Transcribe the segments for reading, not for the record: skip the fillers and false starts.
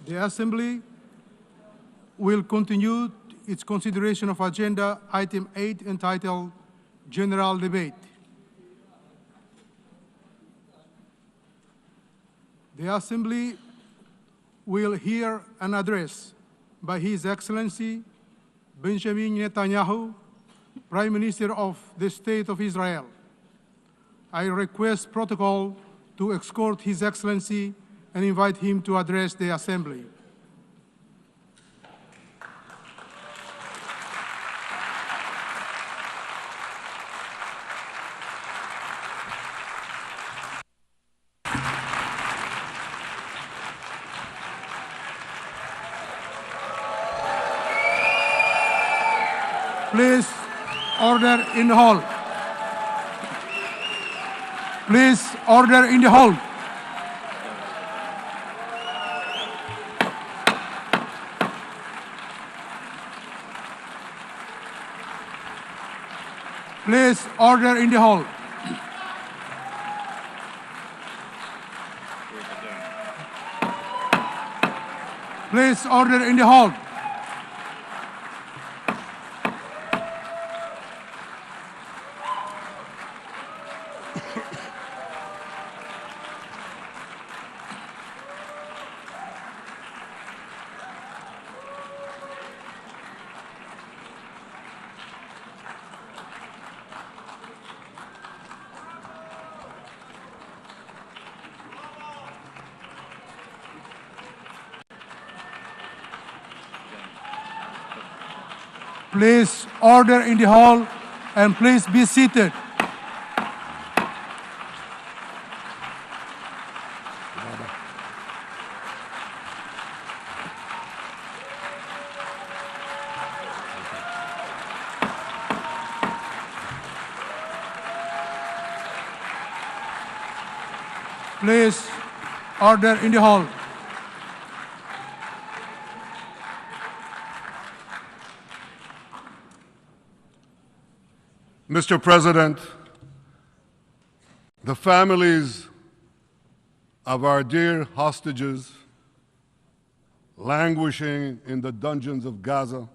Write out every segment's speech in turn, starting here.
The Assembly will continue its consideration of Agenda Item 8 entitled General Debate. The Assembly will hear an address by His Excellency Benjamin Netanyahu, Prime Minister of the State of Israel. I request protocol to escort His Excellency and invite him to address the Assembly. Please, order in the hall. Please, order in the hall. Please, order in the hall. Please, order in the hall. Please, order in the hall, and please be seated. Please, order in the hall. Mr. President, the families of our dear hostages languishing in the dungeons of Gaza,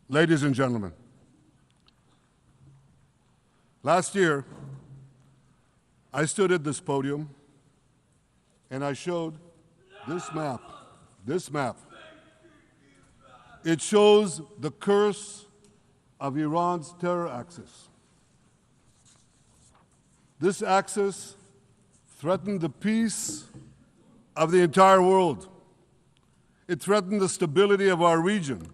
ladies and gentlemen, last year I stood at this podium and I showed this map. It shows the curse of Iran's terror axis. This axis threatened the peace of the entire world. It threatened the stability of our region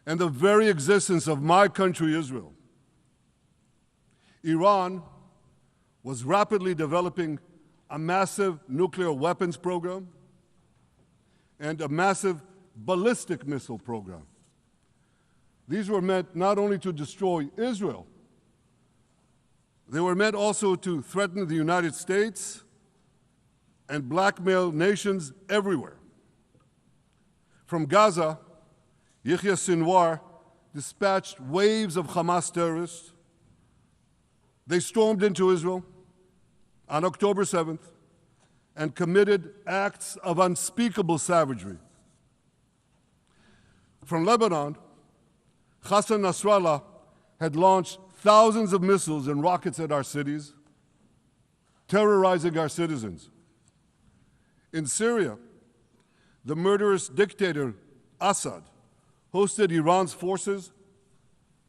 and the very existence of my country, Israel. Iran was rapidly developing a massive nuclear weapons program and a massive ballistic missile program. These were meant not only to destroy Israel, they were meant also to threaten the United States and blackmail nations everywhere. From Gaza, Yahya Sinwar dispatched waves of Hamas terrorists. They stormed into Israel on October 7th and committed acts of unspeakable savagery. From Lebanon, Hassan Nasrallah had launched thousands of missiles and rockets at our cities, terrorizing our citizens. In Syria, the murderous dictator Assad hosted Iran's forces,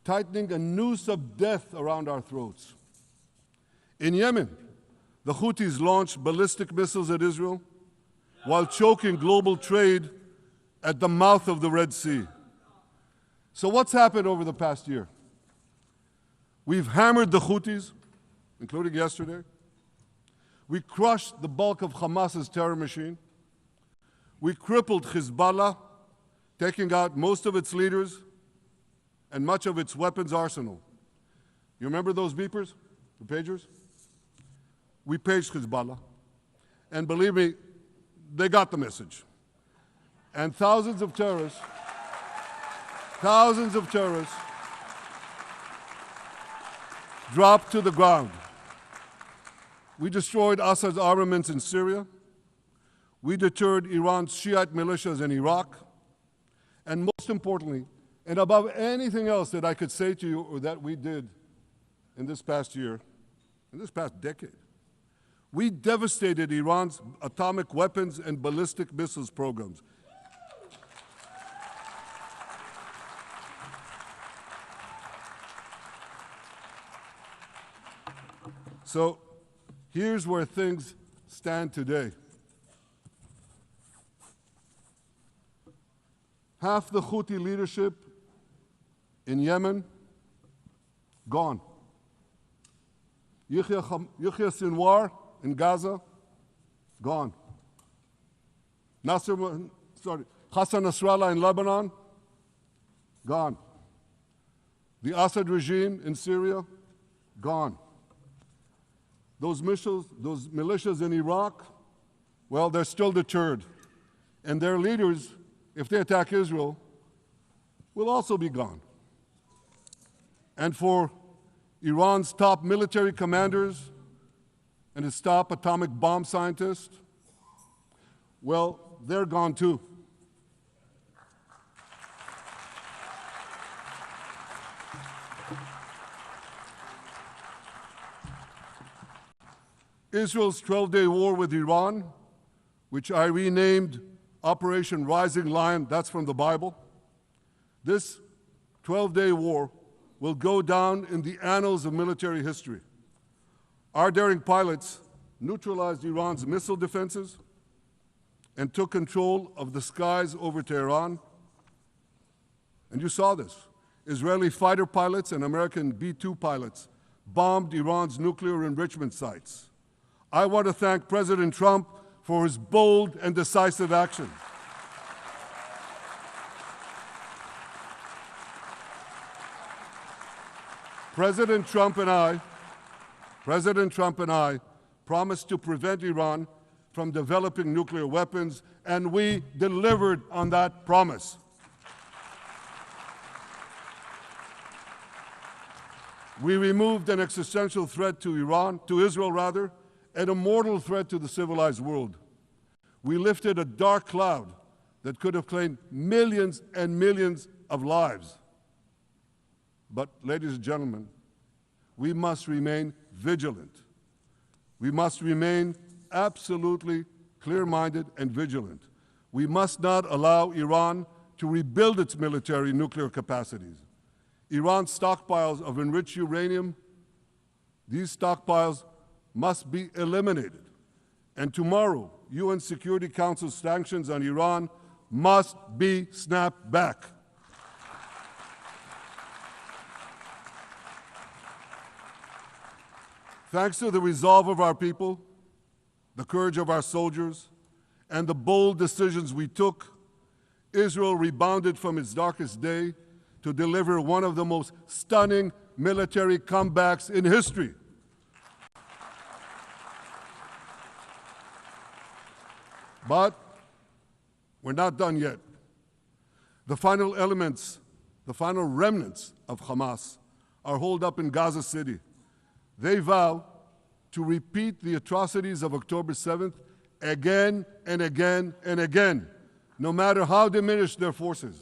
tightening a noose of death around our throats. In Yemen, the Houthis launched ballistic missiles at Israel while choking global trade at the mouth of the Red Sea. So what's happened over the past year? We've hammered the Houthis, including yesterday. We crushed the bulk of Hamas's terror machine. We crippled Hezbollah, taking out most of its leaders and much of its weapons arsenal. You remember those beepers, the pagers? We paged Hezbollah, and believe me, they got the message. And thousands of terrorists dropped to the ground. We destroyed Assad's armaments in Syria. We deterred Iran's Shiite militias in Iraq. And most importantly, and above anything else that I could say to you or that we did in this past year, in this past decade, we devastated Iran's atomic weapons and ballistic missiles programs. So here's where things stand today. Half the Houthi leadership in Yemen, gone. Yahya Sinwar in Gaza, gone. Hassan Nasrallah in Lebanon, gone. The Assad regime in Syria, gone. Those militias in Iraq, well, they're still deterred. And their leaders, if they attack Israel, will also be gone. And for Iran's top military commanders and its top atomic bomb scientists, well, they're gone too. Israel's 12-day war with Iran, which I renamed Operation Rising Lion, that's from the Bible. This 12-day war will go down in the annals of military history. Our daring pilots neutralized Iran's missile defenses and took control of the skies over Tehran. And you saw this. Israeli fighter pilots and American B-2 pilots bombed Iran's nuclear enrichment sites. I want to thank President Trump for his bold and decisive action. President Trump and I promised to prevent Iran from developing nuclear weapons, and we delivered on that promise. We removed an existential threat to Israel, and a mortal threat to the civilized world. We lifted a dark cloud that could have claimed millions and millions of lives. But, ladies and gentlemen, we must remain vigilant. We must remain absolutely clear-minded and vigilant. We must not allow Iran to rebuild its military nuclear capacities. Iran's stockpiles of enriched uranium, these stockpiles must be eliminated. And tomorrow, UN Security Council sanctions on Iran must be snapped back. Thanks to the resolve of our people, the courage of our soldiers, and the bold decisions we took, Israel rebounded from its darkest day to deliver one of the most stunning military comebacks in history. But we're not done yet. The final remnants of Hamas are holed up in Gaza City. They vow to repeat the atrocities of October 7th again and again and again, no matter how diminished their forces.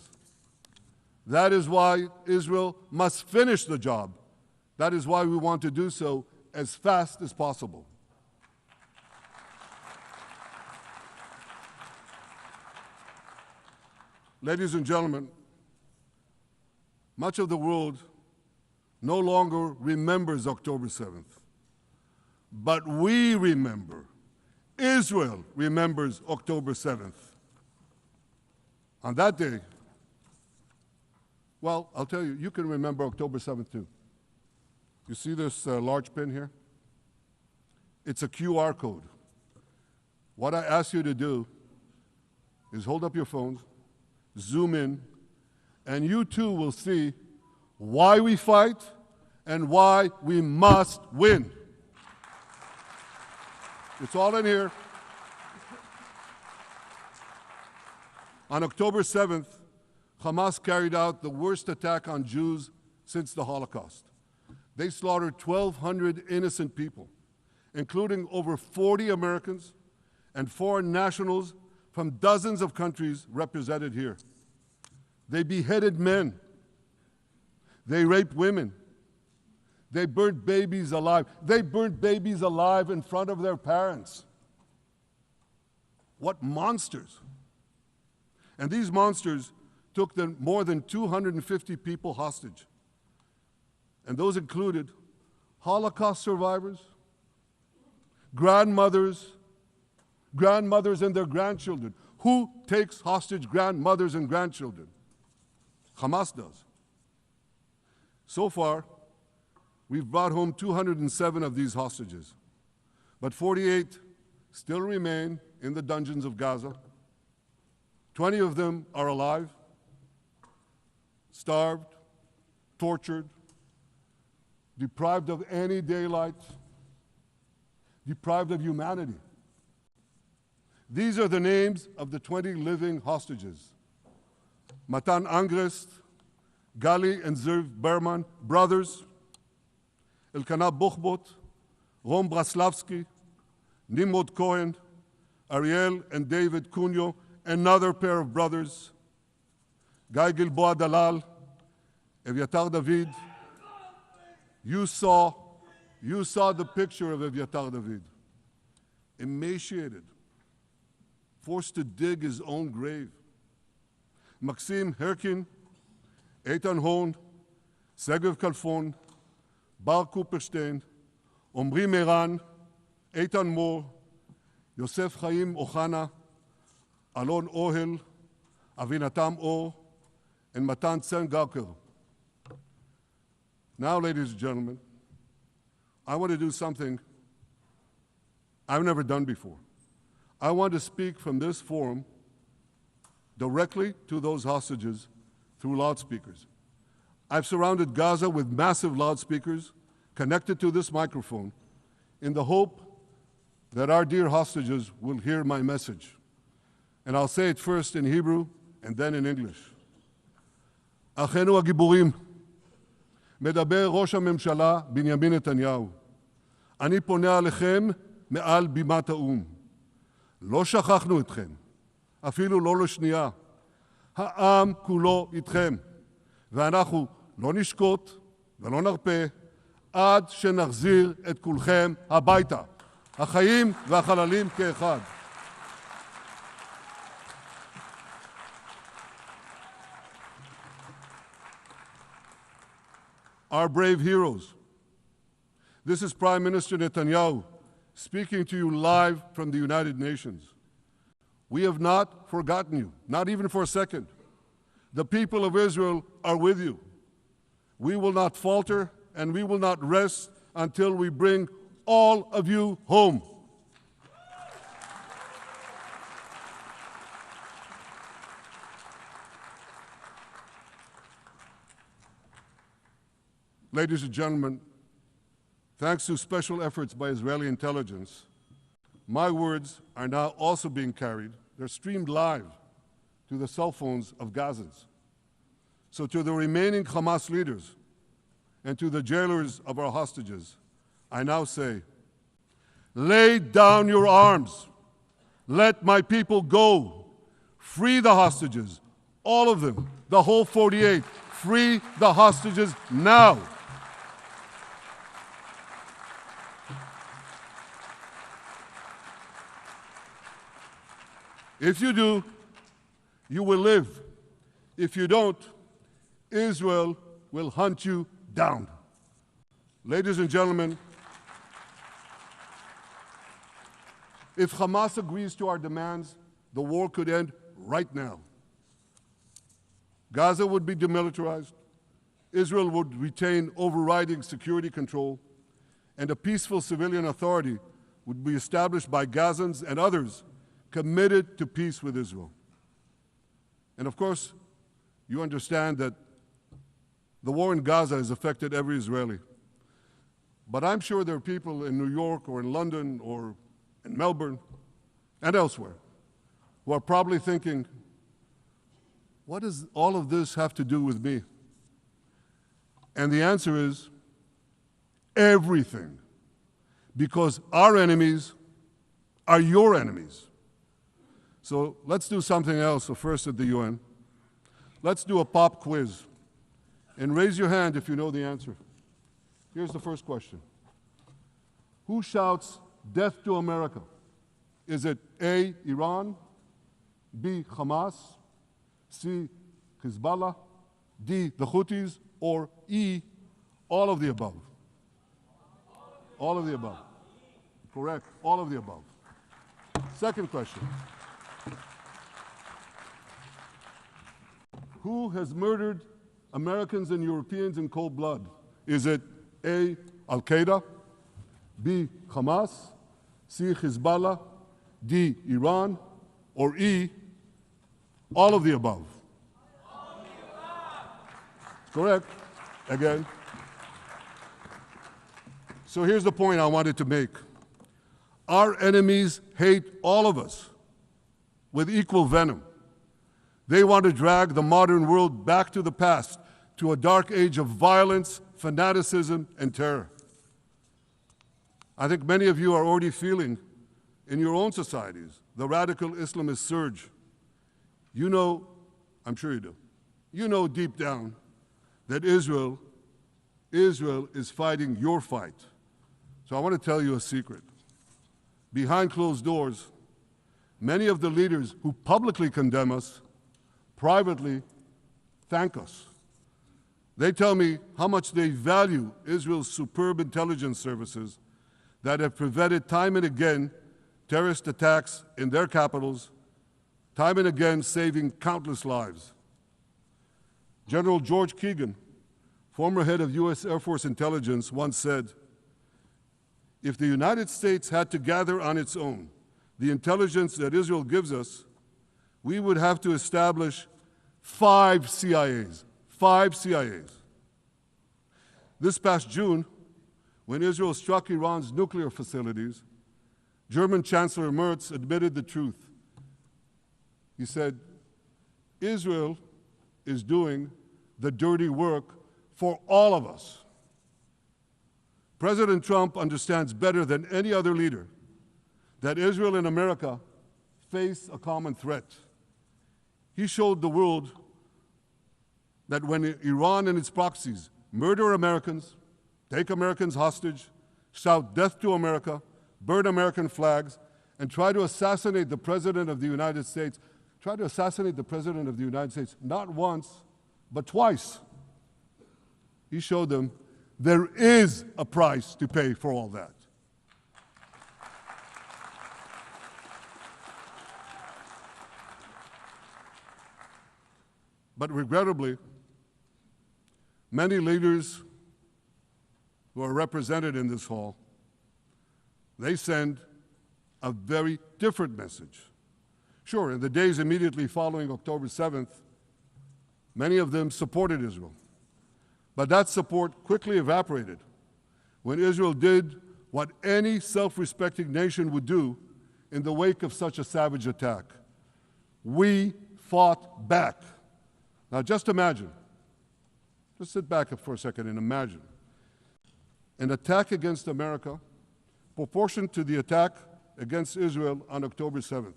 That is why Israel must finish the job. That is why we want to do so as fast as possible. Ladies and gentlemen, much of the world no longer remembers October 7th. But we remember. Israel remembers October 7th. On that day, well, I'll tell you, you can remember October 7th too. You see this large pin here? It's a QR code. What I ask you to do is hold up your phones, zoom in, and you too will see why we fight and why we must win. It's all in here. On October 7th, Hamas carried out the worst attack on Jews since the Holocaust. They slaughtered 1,200 innocent people, including over 40 Americans and foreign nationals from dozens of countries represented here. They beheaded men. They raped women. They burnt babies alive. They burnt babies alive in front of their parents. What monsters. And these monsters took more than 250 people hostage. And those included Holocaust survivors, grandmothers and their grandchildren. Who takes hostage grandmothers and grandchildren? Hamas does. So far, we've brought home 207 of these hostages, but 48 still remain in the dungeons of Gaza. 20 of them are alive, starved, tortured, deprived of any daylight, deprived of humanity. These are the names of the 20 living hostages. Matan Angrest, Gali and Zerv Berman, brothers, Elkanah Buchbot, Rom Braslavsky, Nimrod Cohen, Ariel and David Cunyo, another pair of brothers, Guy Gilboa Dalal, Evyatar David. You saw the picture of Evyatar David, emaciated, forced to dig his own grave. Maxim Herkin, Eitan Horn, Segev Kalfon, Bar Kupperstein, Omri Meran, Eitan Moore, Yosef Chaim Ochana, Alon Ohel, Avinatam Or, and Matan Tsengarker. Now, ladies and gentlemen, I want to do something I've never done before. I want to speak from this forum directly to those hostages through loudspeakers. I've surrounded Gaza with massive loudspeakers connected to this microphone in the hope that our dear hostages will hear my message. And I'll say it first in Hebrew and then in English. אחינו הגיבורים, מדבר ראש הממשלה בנימין נתניהו. אני פונה עליכם מעל בימת האו"ם. לא שכחנו אתכם, אפילו לא לשנייה. העם כולו איתכם, ואנחנו לא נשקוט ולא נרפה עד שנחזיר את כולכם הביתה. החיים והחללים כאחד. Our brave heroes. This is Prime Minister Netanyahu speaking to you live from the United Nations. We have not forgotten you, not even for a second. The people of Israel are with you. We will not falter and we will not rest until we bring all of you home. Ladies and gentlemen, thanks to special efforts by Israeli intelligence, my words are now also being carried. They're streamed live to the cell phones of Gazans. So to the remaining Hamas leaders and to the jailers of our hostages, I now say, lay down your arms. Let my people go. Free the hostages, all of them, the whole 48. Free the hostages now. If you do, you will live. If you don't, Israel will hunt you down. Ladies and gentlemen, if Hamas agrees to our demands, the war could end right now. Gaza would be demilitarized, Israel would retain overriding security control, and a peaceful civilian authority would be established by Gazans and others committed to peace with Israel. And of course, you understand that the war in Gaza has affected every Israeli. But I'm sure there are people in New York or in London or in Melbourne and elsewhere who are probably thinking, what does all of this have to do with me? And the answer is everything. because our enemies are your enemies. So let's do something else, so first at the UN. Let's do a pop quiz. And raise your hand if you know the answer. Here's the first question. Who shouts, "Death to America"? Is it A, Iran, B, Hamas, C, Hezbollah, D, the Houthis, or E, all of the above? All of the above. Correct, all of the above. Second question. Who has murdered Americans and Europeans in cold blood? Is it A, Al-Qaeda, B, Hamas, C, Hezbollah, D, Iran, or E, all of the above? All of the above. Correct. Again. So here's the point I wanted to make. Our enemies hate all of us with equal venom. They want to drag the modern world back to the past, to a dark age of violence, fanaticism, and terror. I think many of you are already feeling in your own societies the radical Islamist surge. You know, I'm sure you do, you know deep down that Israel is fighting your fight. So I want to tell you a secret. Behind closed doors, many of the leaders who publicly condemn us privately thank us. They tell me how much they value Israel's superb intelligence services that have prevented time and again terrorist attacks in their capitals, time and again saving countless lives. General George Keegan, former head of U.S. Air Force intelligence, once said, "If the United States had to gather on its own the intelligence that Israel gives us, we would have to establish 5 CIAs. 5 CIAs. This past June, when Israel struck Iran's nuclear facilities, German Chancellor Merz admitted the truth. He said, "Israel is doing the dirty work for all of us." President Trump understands better than any other leader that Israel and America face a common threat. He showed the world that when Iran and its proxies murder Americans, take Americans hostage, shout death to America, burn American flags, and try to assassinate the President of the United States, not once, but twice. He showed them there is a price to pay for all that. But regrettably, many leaders who are represented in this hall, they send a very different message. Sure, in the days immediately following October 7th, many of them supported Israel. But that support quickly evaporated when Israel did what any self-respecting nation would do in the wake of such a savage attack. We fought back. Now just imagine, just sit back for a second and imagine an attack against America proportioned to the attack against Israel on October 7th.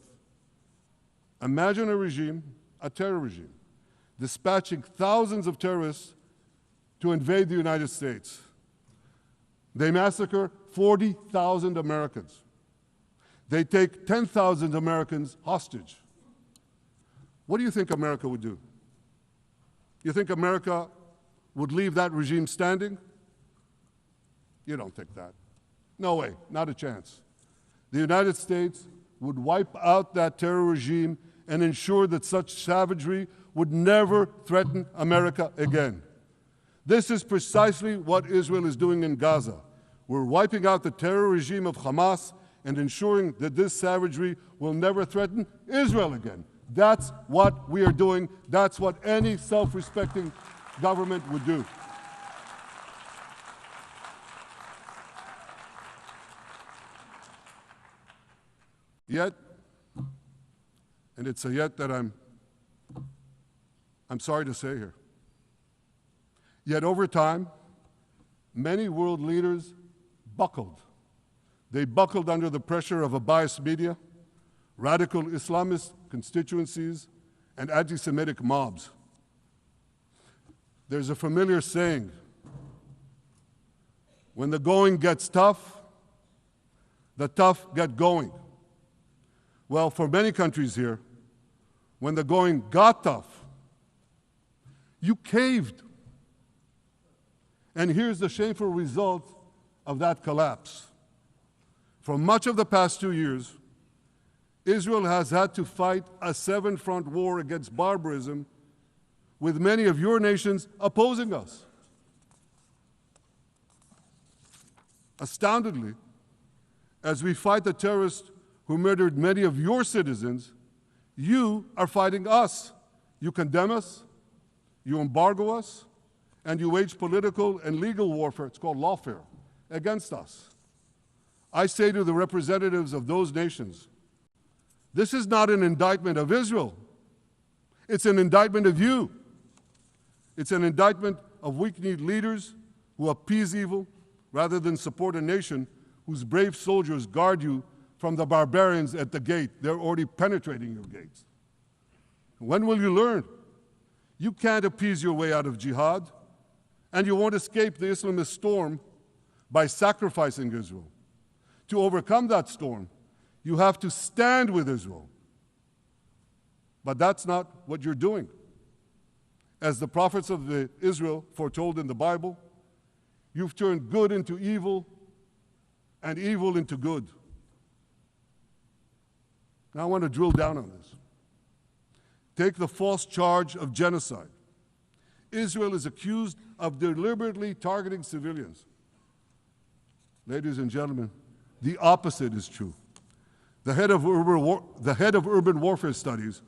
Imagine a regime, a terror regime, dispatching thousands of terrorists to invade the United States. They massacre 40,000 Americans. They take 10,000 Americans hostage. What do you think America would do? You think America would leave that regime standing? You don't think that. No way, not a chance. The United States would wipe out that terror regime and ensure that such savagery would never threaten America again. This is precisely what Israel is doing in Gaza. We're wiping out the terror regime of Hamas and ensuring that this savagery will never threaten Israel again. That's what we are doing. That's what any self-respecting government would do. Yet, and it's a yet that I'm sorry to say here, yet over time, many world leaders buckled They buckled under the pressure of a biased media, radical Islamist constituencies, and anti-Semitic mobs. There's a familiar saying, when the going gets tough, the tough get going. Well, for many countries here, when the going got tough, you caved. And here's the shameful result of that collapse. For much of the past 2 years, Israel has had to fight a seven-front war against barbarism, with many of your nations opposing us. Astoundingly, as we fight the terrorists who murdered many of your citizens, you are fighting us. You condemn us, you embargo us, and you wage political and legal warfare, it's called lawfare, against us. I say to the representatives of those nations, this is not an indictment of Israel. It's an indictment of you. It's an indictment of weak-kneed leaders who appease evil rather than support a nation whose brave soldiers guard you from the barbarians at the gate. They're already penetrating your gates. When will you learn? You can't appease your way out of jihad, and you won't escape the Islamist storm by sacrificing Israel. To overcome that storm, you have to stand with Israel. But that's not what you're doing. As the prophets of Israel foretold in the Bible, you've turned good into evil and evil into good. Now I want to drill down on this. Take the false charge of genocide. Israel is accused of deliberately targeting civilians. Ladies and gentlemen, the opposite is true. The head of urban warfare studies,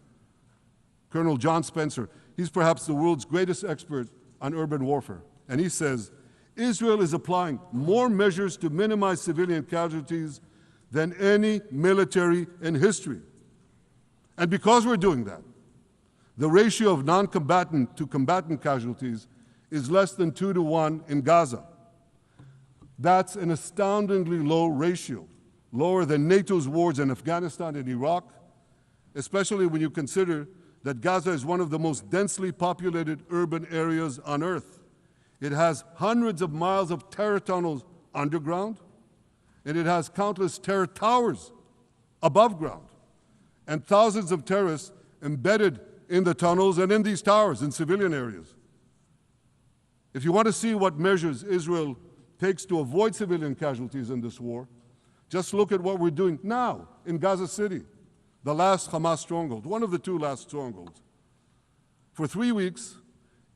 Colonel John Spencer, he's perhaps the world's greatest expert on urban warfare. And he says, Israel is applying more measures to minimize civilian casualties than any military in history. And because we're doing that, the ratio of non-combatant to combatant casualties is less than 2 to 1 in Gaza. That's an astoundingly low ratio, lower than NATO's wars in Afghanistan and Iraq, especially when you consider that Gaza is one of the most densely populated urban areas on Earth. It has hundreds of miles of terror tunnels underground, and it has countless terror towers above ground, and thousands of terrorists embedded in the tunnels and in these towers in civilian areas. If you want to see what measures Israel takes to avoid civilian casualties in this war, just look at what we're doing now in Gaza City, the last Hamas stronghold, one of the 2 last strongholds. For 3 weeks,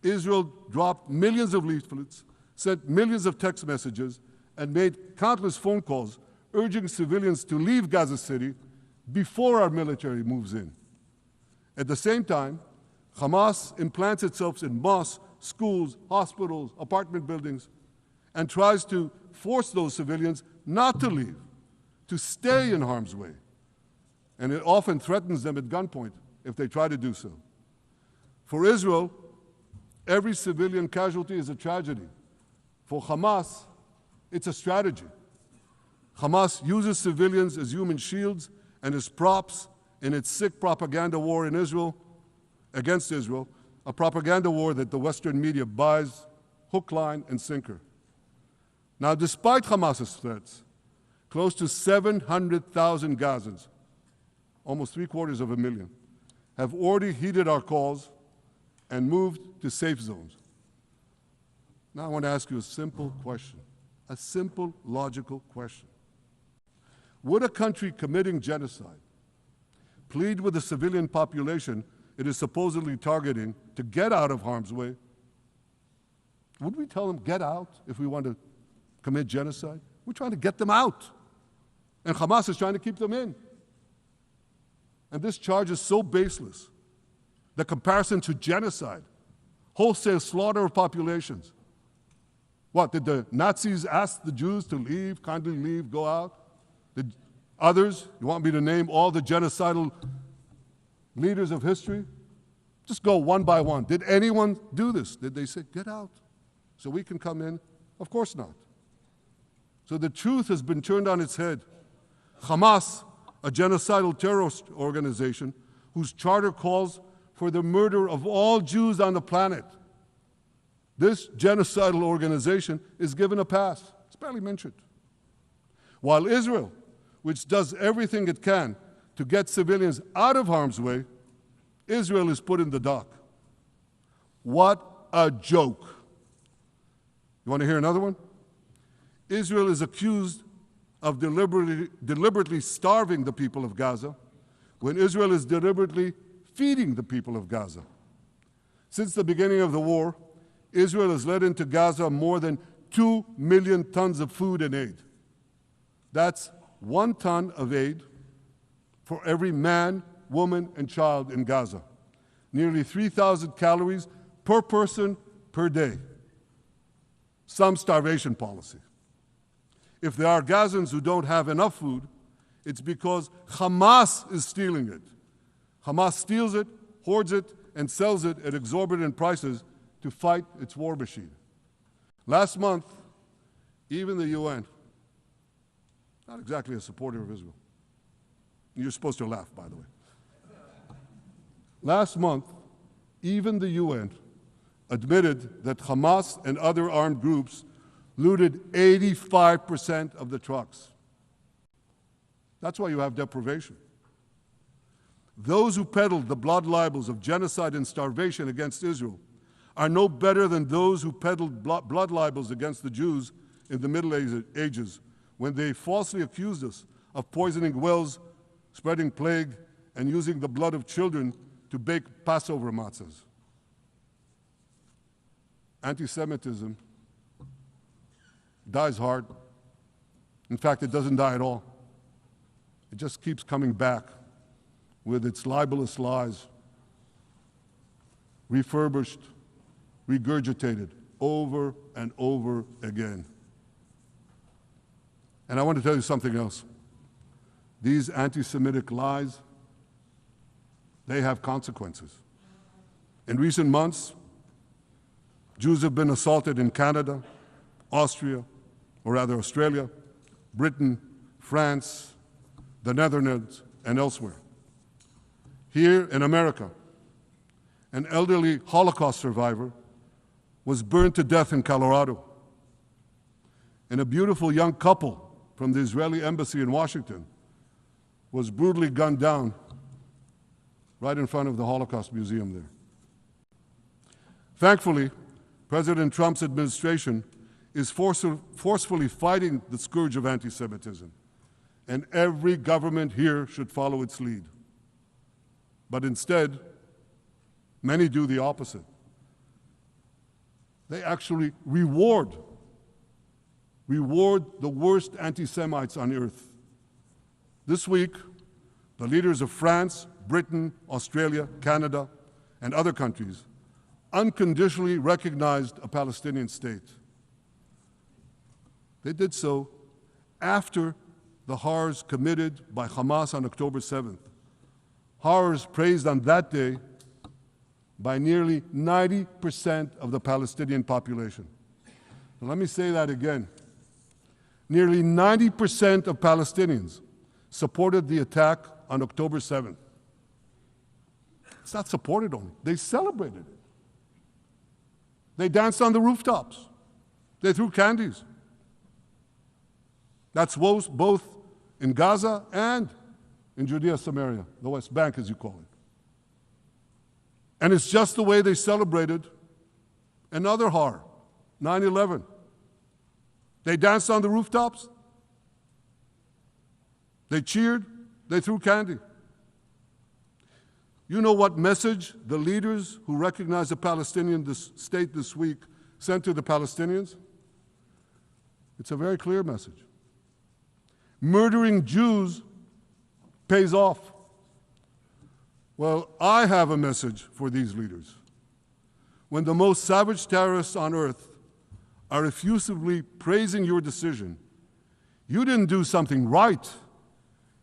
Israel dropped millions of leaflets, sent millions of text messages, and made countless phone calls urging civilians to leave Gaza City before our military moves in. At the same time, Hamas implants itself in mosques, schools, hospitals, apartment buildings, and tries to force those civilians not to leave, to stay in harm's way. And it often threatens them at gunpoint if they try to do so. For Israel, every civilian casualty is a tragedy. For Hamas, it's a strategy. Hamas uses civilians as human shields and as props in its sick propaganda war in Israel, against Israel, a propaganda war that the Western media buys hook, line, and sinker. Now, despite Hamas's threats, close to 700,000 Gazans, almost 750,000, have already heeded our calls and moved to safe zones. Now I want to ask you a simple question, a simple, logical question. Would a country committing genocide plead with the civilian population it is supposedly targeting to get out of harm's way? Would we tell them, get out, if we want to commit genocide? We're trying to get them out. And Hamas is trying to keep them in. And this charge is so baseless. The comparison to genocide, wholesale slaughter of populations. What, did the Nazis ask the Jews to leave, kindly leave, go out? Did others, you want me to name all the genocidal leaders of history? Just go one by one. Did anyone do this? Did they say, get out so we can come in? Of course not. So the truth has been turned on its head. Hamas, a genocidal terrorist organization whose charter calls for the murder of all Jews on the planet, this genocidal organization is given a pass. It's barely mentioned. While Israel, which does everything it can to get civilians out of harm's way, Israel is put in the dock. What a joke. You want to hear another one? Israel is accused of deliberately starving the people of Gaza when Israel is deliberately feeding the people of Gaza. Since the beginning of the war, Israel has let into Gaza more than 2 million tons of food and aid. That's 1 ton of aid for every man, woman, and child in Gaza. Nearly 3,000 calories per person per day. Some starvation policy. If there are Gazans who don't have enough food, it's because Hamas is stealing it. Hamas steals it, hoards it, and sells it at exorbitant prices to fight its war machine. Last month, even the UN, not exactly a supporter of Israel. You're supposed to laugh, by the way. Last month, even the UN admitted that Hamas and other armed groups looted 85% of the trucks. That's why you have deprivation. Those who peddled the blood libels of genocide and starvation against Israel are no better than those who peddled blood libels against the Jews in the Middle Ages when they falsely accused us of poisoning wells, spreading plague, and using the blood of children to bake Passover matzahs. Anti-Semitism dies hard. In fact, it doesn't die at all. It just keeps coming back with its libelous lies, refurbished, regurgitated over and over again. And I want to tell you something else. These anti-Semitic lies, they have consequences. In recent months, Jews have been assaulted in Canada, Australia, Britain, France, the Netherlands, and elsewhere. Here in America, an elderly Holocaust survivor was burned to death in Colorado. And a beautiful young couple from the Israeli embassy in Washington was brutally gunned down right in front of the Holocaust Museum there. Thankfully, President Trump's administration is forcefully fighting the scourge of anti-Semitism, and every government here should follow its lead. But instead, many do the opposite. They actually reward the worst anti-Semites on earth. This week, the leaders of France, Britain, Australia, Canada, and other countries unconditionally recognized a Palestinian state. They did so after the horrors committed by Hamas on October 7th. Horrors praised on that day by nearly 90% of the Palestinian population. Now, let me say that again. Nearly 90% of Palestinians supported the attack on October 7th. It's not supported only, they celebrated it. They danced on the rooftops. They threw candies. That's both in Gaza and in Judea, Samaria, the West Bank, as you call it. And it's just the way they celebrated another horror, 9/11. They danced on the rooftops. They cheered. They threw candy. You know what message the leaders who recognize the Palestinian state this week sent to the Palestinians? It's a very clear message. Murdering Jews pays off. Well, I have a message for these leaders. When the most savage terrorists on earth are effusively praising your decision, you didn't do something right.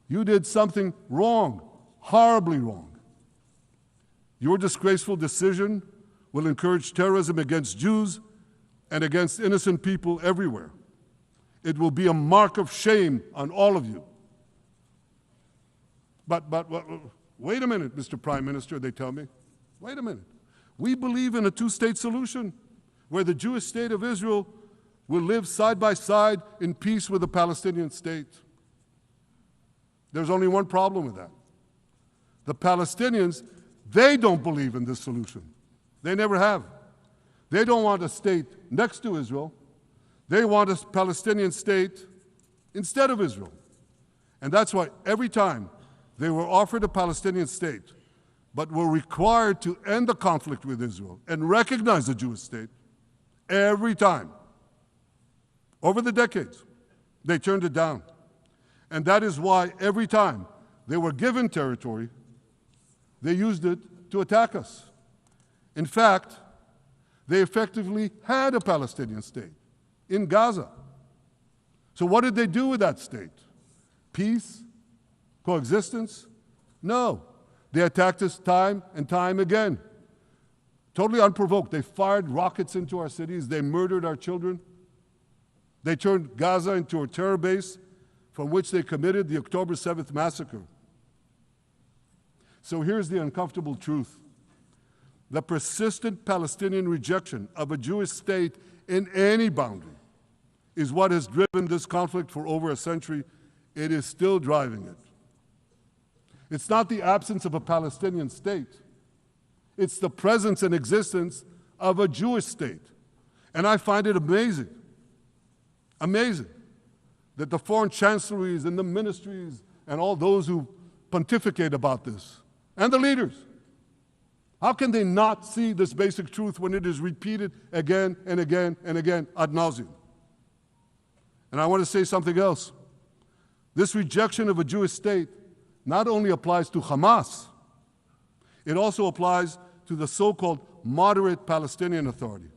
You did something wrong, horribly wrong. Your disgraceful decision will encourage terrorism against Jews and against innocent people everywhere. It will be a mark of shame on all of you. But wait a minute, Mr. Prime Minister, they tell me. Wait a minute. We believe in a two-state solution where the Jewish state of Israel will live side by side in peace with the Palestinian state. There's only one problem with that. The Palestinians, they don't believe in this solution. They never have. They don't want a state next to Israel. They want a Palestinian state instead of Israel. And that's why every time they were offered a Palestinian state, but were required to end the conflict with Israel and recognize the Jewish state, every time, over the decades, they turned it down. And that is why every time they were given territory, they used it to attack us. In fact, they effectively had a Palestinian state in Gaza. So what did they do with that state? Peace? Coexistence? No. They attacked us time and time again. Totally unprovoked. They fired rockets into our cities. They murdered our children. They turned Gaza into a terror base from which they committed the October 7th massacre. So here's the uncomfortable truth. The persistent Palestinian rejection of a Jewish state in any boundary is what has driven this conflict for over a century. It is still driving it. It's not the absence of a Palestinian state. It's the presence and existence of a Jewish state. And I find it amazing that the foreign chancelleries and the ministries and all those who pontificate about this, and the leaders, how can they not see this basic truth when it is repeated again and again and again ad nauseum? And I want to say something else. This rejection of a Jewish state not only applies to Hamas, it also applies to the so-called moderate Palestinian Authority.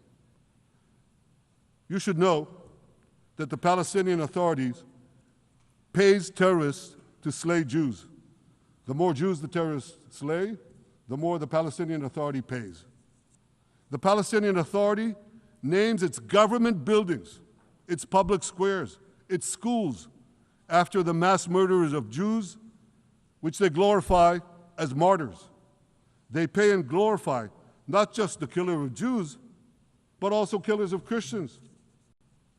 You should know that the Palestinian authorities pays terrorists to slay Jews. The more Jews the terrorists slay, the more the Palestinian Authority pays. The Palestinian Authority names its government buildings, its public squares, its schools, after the mass murderers of Jews, which they glorify as martyrs. They pay and glorify not just the killer of Jews, but also killers of Christians.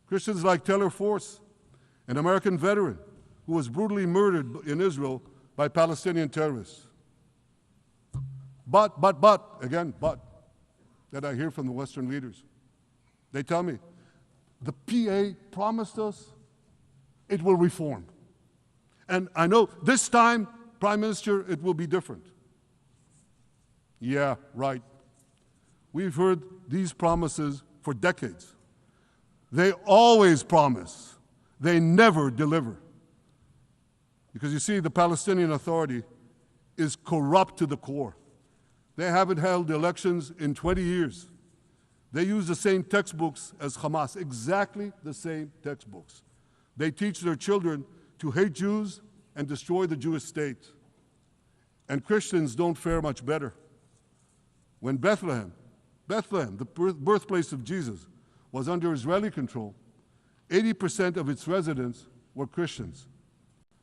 Christians like Taylor Force, an American veteran who was brutally murdered in Israel by Palestinian terrorists. But, that I hear from the Western leaders. They tell me, the PA promised us it will reform. And I know this time, Prime Minister, it will be different. Yeah, right. We've heard these promises for decades. They always promise. They never deliver. Because you see, the Palestinian Authority is corrupt to the core. They haven't held elections in 20 years. They use the same textbooks as Hamas, exactly the same textbooks. They teach their children to hate Jews and destroy the Jewish state. And Christians don't fare much better. When Bethlehem, the birthplace of Jesus, was under Israeli control, 80% of its residents were Christians.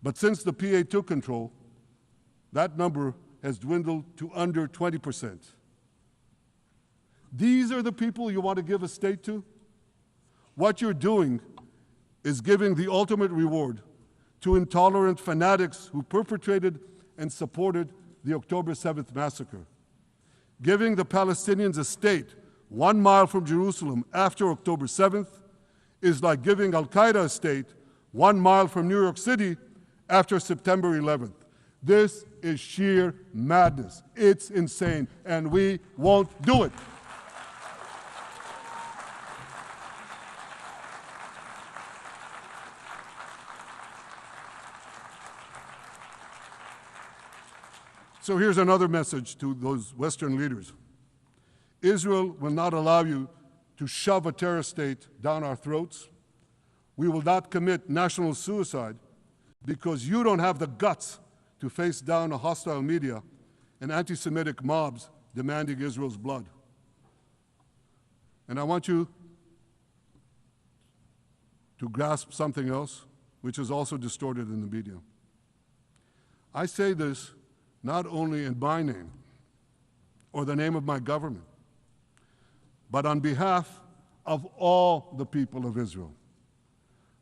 But since the PA took control, that number has dwindled to under 20%. These are the people you want to give a state to? What you're doing is giving the ultimate reward to intolerant fanatics who perpetrated and supported the October 7th massacre. Giving the Palestinians a state 1 mile from Jerusalem after October 7th is like giving Al-Qaeda a state 1 mile from New York City after September 11th. This is sheer madness. It's insane, and we won't do it. So here's another message to those Western leaders. Israel will not allow you to shove a terror state down our throats. We will not commit national suicide because you don't have the guts to face down a hostile media and anti-Semitic mobs demanding Israel's blood. And I want you to grasp something else, which is also distorted in the media. I say this not only in my name or the name of my government, but on behalf of all the people of Israel.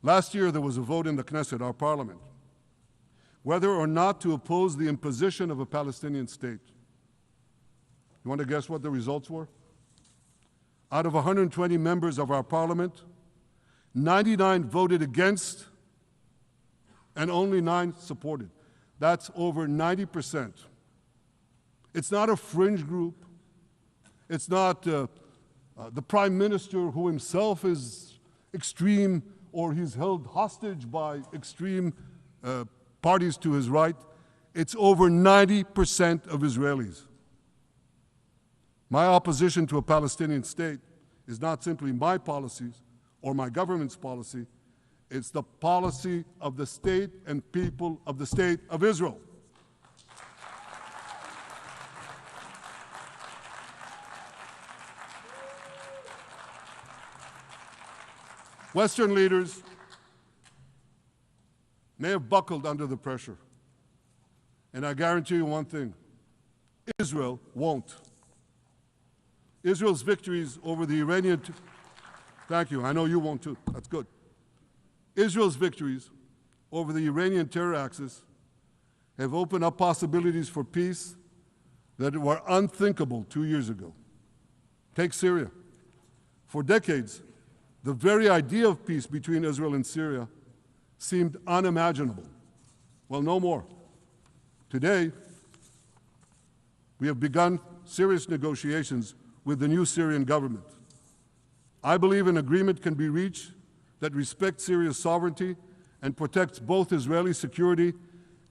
Last year, there was a vote in the Knesset, our parliament, whether or not to oppose the imposition of a Palestinian state. You want to guess what the results were? Out of 120 members of our parliament, 99 voted against and only 9 supported. That's over 90%. It's not a fringe group. It's not the prime minister who himself is extreme or he's held hostage by extreme parties to his right. It's over 90% of Israelis. My opposition to a Palestinian state is not simply my policies or my government's policy. It's the policy of the state and people of the state of Israel. Western leaders may have buckled under the pressure. And I guarantee you one thing, Israel won't. Israel's victories over the Iranian... Thank you, I know you won't too, that's good. Israel's victories over the Iranian terror axis have opened up possibilities for peace that were unthinkable 2 years ago. Take Syria. For decades, the very idea of peace between Israel and Syria seemed unimaginable. Well, no more. Today, we have begun serious negotiations with the new Syrian government. I believe an agreement can be reached that respects Syria's sovereignty and protects both Israeli security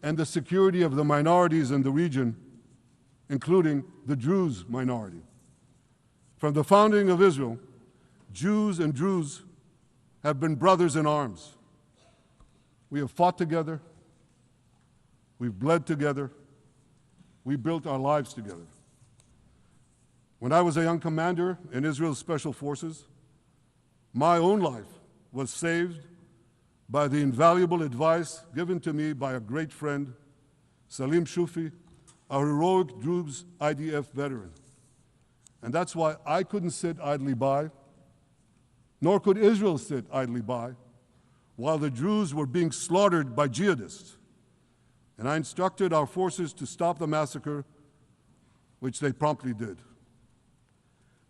and the security of the minorities in the region, including the Druze minority. From the founding of Israel, Jews and Druze have been brothers in arms. We have fought together, we've bled together, we built our lives together. When I was a young commander in Israel's Special Forces, my own life was saved by the invaluable advice given to me by a great friend, Salim Shufi, a heroic Druze IDF veteran. And that's why I couldn't sit idly by, nor could Israel sit idly by, while the Druze were being slaughtered by jihadists. And I instructed our forces to stop the massacre, which they promptly did.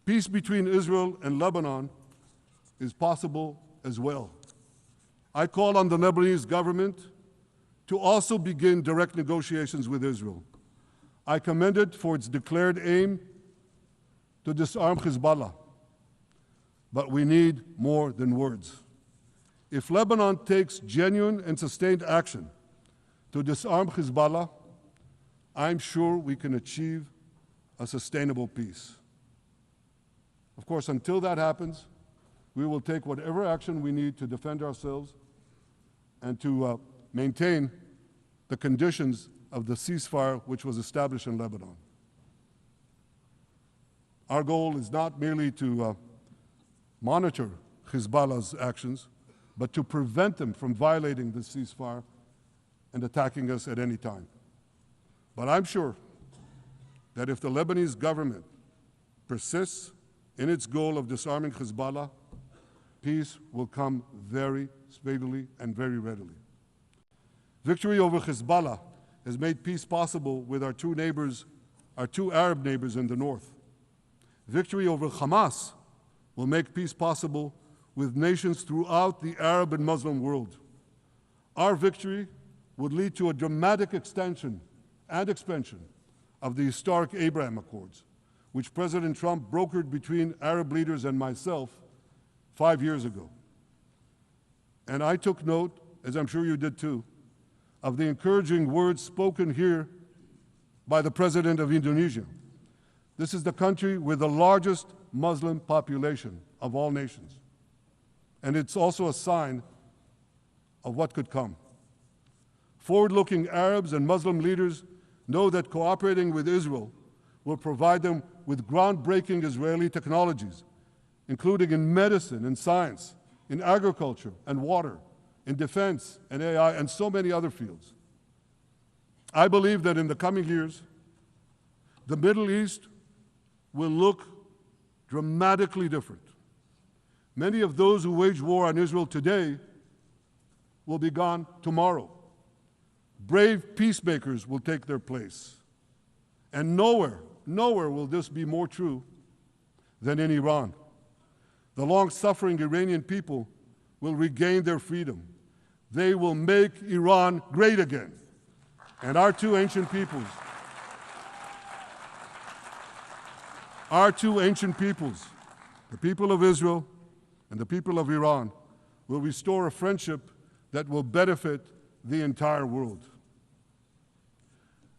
Peace between Israel and Lebanon is possible as well. I call on the Lebanese government to also begin direct negotiations with Israel. I commend it for its declared aim to disarm Hezbollah. But we need more than words. If Lebanon takes genuine and sustained action to disarm Hezbollah, I'm sure we can achieve a sustainable peace. Of course, until that happens, we will take whatever action we need to defend ourselves and to maintain the conditions of the ceasefire which was established in Lebanon. Our goal is not merely to monitor Hezbollah's actions, but to prevent them from violating the ceasefire and attacking us at any time. But I'm sure that if the Lebanese government persists in its goal of disarming Hezbollah, peace will come very speedily and very readily. Victory over Hezbollah has made peace possible with our two Arab neighbors in the north. Victory over Hamas will make peace possible with nations throughout the Arab and Muslim world. Our victory would lead to a dramatic extension and expansion of the historic Abraham Accords, which President Trump brokered between Arab leaders and myself 5 years ago. And I took note, as I'm sure you did too, of the encouraging words spoken here by the President of Indonesia. This is the country with the largest Muslim population of all nations. And it's also a sign of what could come. Forward-looking Arabs and Muslim leaders know that cooperating with Israel will provide them with groundbreaking Israeli technologies, including in medicine and science, in agriculture and water, in defense and AI, and so many other fields. I believe that in the coming years, the Middle East will look dramatically different. Many of those who wage war on Israel today will be gone tomorrow. Brave peacemakers will take their place. And nowhere will this be more true than in Iran. The long-suffering Iranian people will regain their freedom. They will make Iran great again. And our two ancient peoples, the people of Israel and the people of Iran, will restore a friendship that will benefit the entire world.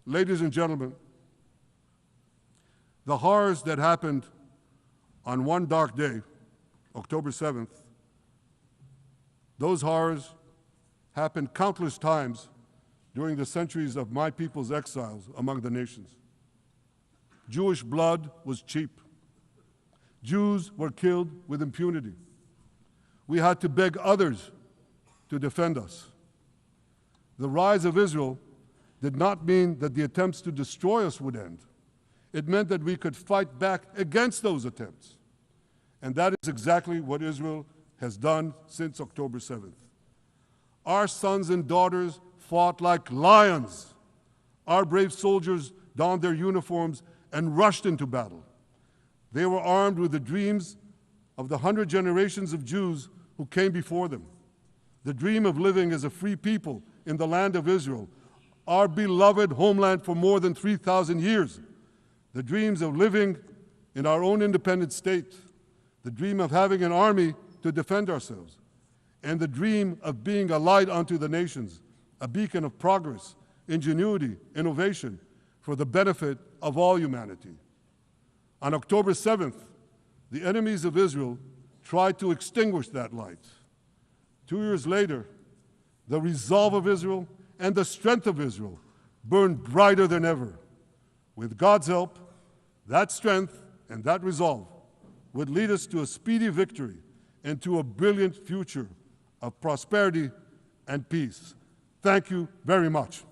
Ladies and gentlemen, the horrors that happened on one dark day, October 7th, those horrors happened countless times during the centuries of my people's exiles among the nations. Jewish blood was cheap. Jews were killed with impunity. We had to beg others to defend us. The rise of Israel did not mean that the attempts to destroy us would end. It meant that we could fight back against those attempts. And that is exactly what Israel has done since October 7th. Our sons and daughters fought like lions. Our brave soldiers donned their uniforms and rushed into battle. They were armed with the dreams of the 100 generations of Jews who came before them. The dream of living as a free people in the land of Israel, our beloved homeland for more than 3,000 years. The dreams of living in our own independent state. The dream of having an army to defend ourselves. And the dream of being a light unto the nations, a beacon of progress, ingenuity, innovation for the benefit of all humanity. On October 7th, the enemies of Israel tried to extinguish that light. 2 years later, the resolve of Israel and the strength of Israel burned brighter than ever. With God's help, that strength and that resolve would lead us to a speedy victory and to a brilliant future of prosperity and peace. Thank you very much.